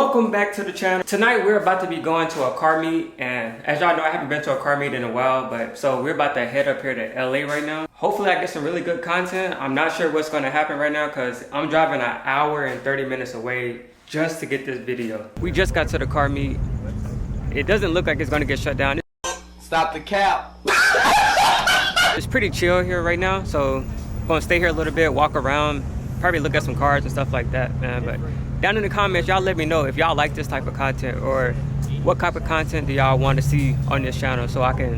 Welcome back to the channel. Tonight we're about to be going to a car meet, and as y'all know, I haven't been to a car meet in a while, but so we're about to head up here to LA right now. Hopefully I get some really good content. I'm not sure what's going to happen right now because I'm driving an hour and 30 minutes away just to get this video. We just got to the car meet. It doesn't look like it's going to get shut down. Stop the cap. It's pretty chill here right now, so I'm going to stay here a little bit, walk around, probably look at some cars and stuff like that, man. But down in the comments, y'all let me know if y'all like this type of content or what type of content do y'all want to see on this channel so I can,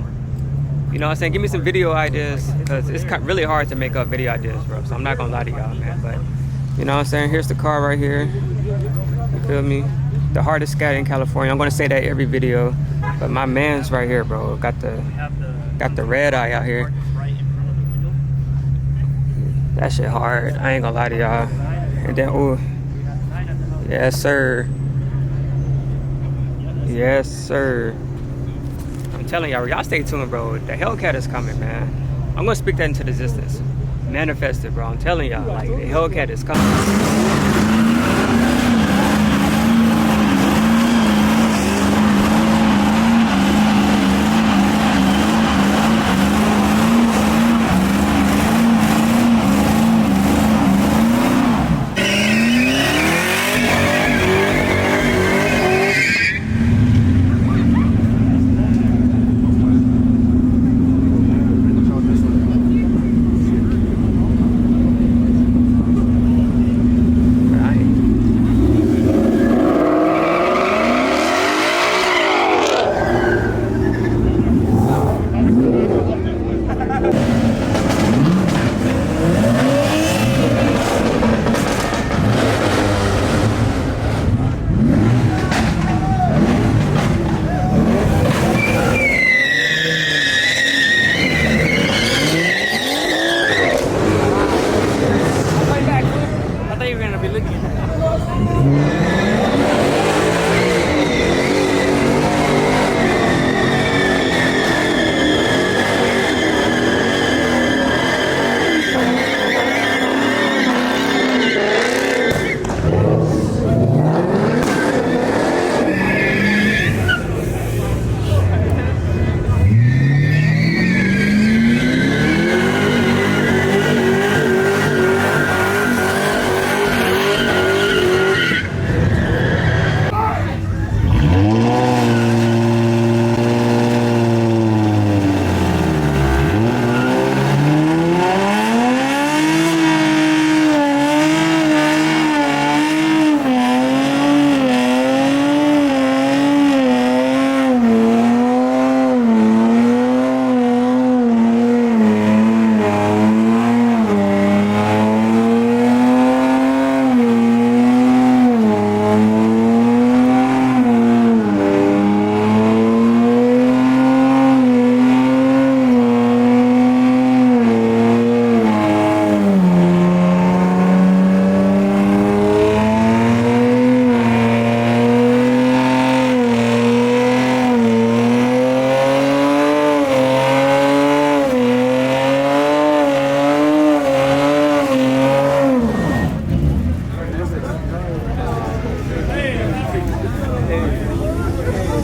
you know what I'm saying, give me some video ideas because it's really hard to make up video ideas, bro. So I'm not gonna lie to y'all, man. But you know what I'm saying, here's the car right here. You feel me? The hardest scat in California. I'm gonna say that every video, but my man's right here, bro. Got the red eye out here. That shit hard. I ain't gonna lie to y'all. And then, ooh. Yes, sir. Yes, sir. I'm telling y'all stay tuned, bro. The Hellcat is coming, man. I'm gonna speak that into the existence. Manifest it, bro. I'm telling y'all, like, the Hellcat is coming.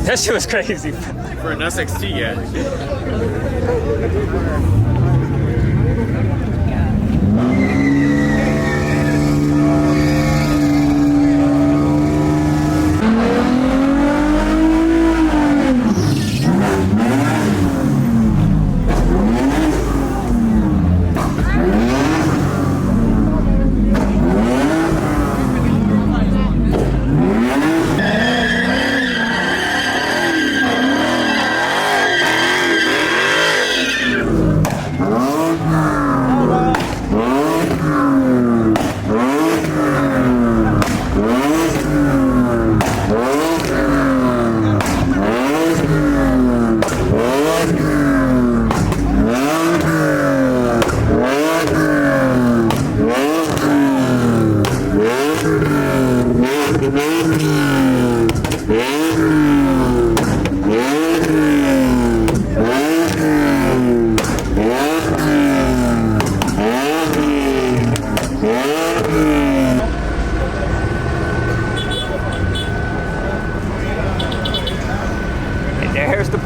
That shit was crazy. For an SXT, yeah.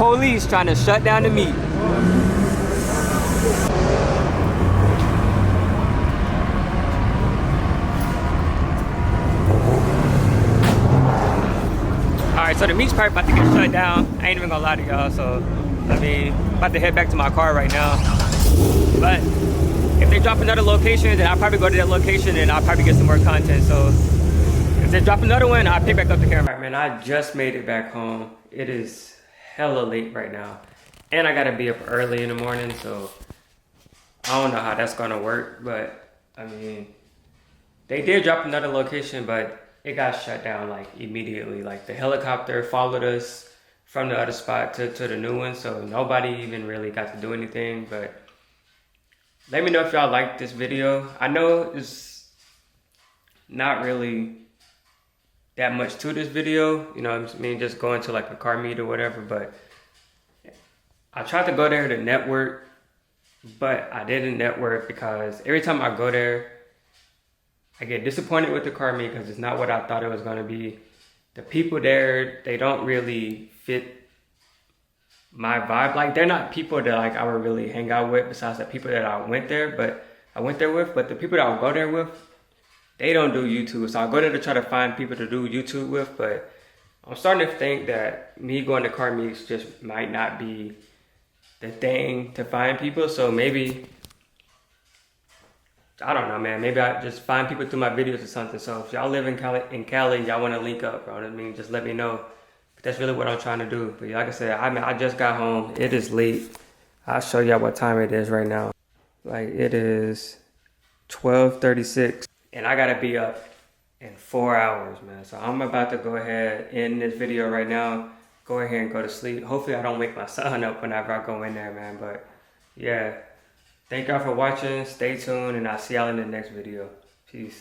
police trying to shut down the meet. Alright, so the meet's probably about to get shut down. I ain't even gonna lie to y'all, so I mean, about to head back to my car right now. But if they drop another location, then I'll probably go to that location and I'll probably get some more content. So if they drop another one, I'll pick back up the camera. Alright, man, I just made it back home. It is hella late right now. And I gotta be up early in the morning, so I don't know how that's gonna work, but I mean, they did drop another location, but it got shut down like immediately. Like the helicopter followed us from the other spot to the new one, so nobody even really got to do anything. But let me know if y'all like this video. I know it's not really that much to this video, you know what I mean, just going to like a car meet or whatever, but I tried to go there to network, but I didn't network because every time I go there, I get disappointed with the car meet because it's not what I thought it was going to be. The people there, they don't really fit my vibe. Like, they're not people that like I would really hang out with besides the people that I went there with. But the people that I'll go there with, they don't do YouTube. So I'll go there to try to find people to do YouTube with. But I'm starting to think that me going to car meets just might not be the thing to find people. So maybe, I don't know, man. Maybe I just find people through my videos or something. So if y'all live in Cali, y'all want to link up, bro, I mean, just let me know. That's really what I'm trying to do. But like I said, I just got home. It is late. I'll show y'all what time it is right now. Like, it is 12:36, and I gotta be up in 4 hours, man. So I'm about to go ahead end this video right now. Go ahead and go to sleep. Hopefully I don't wake my son up whenever I go in there, man. But yeah. Thank y'all for watching. Stay tuned, and I'll see y'all in the next video. Peace.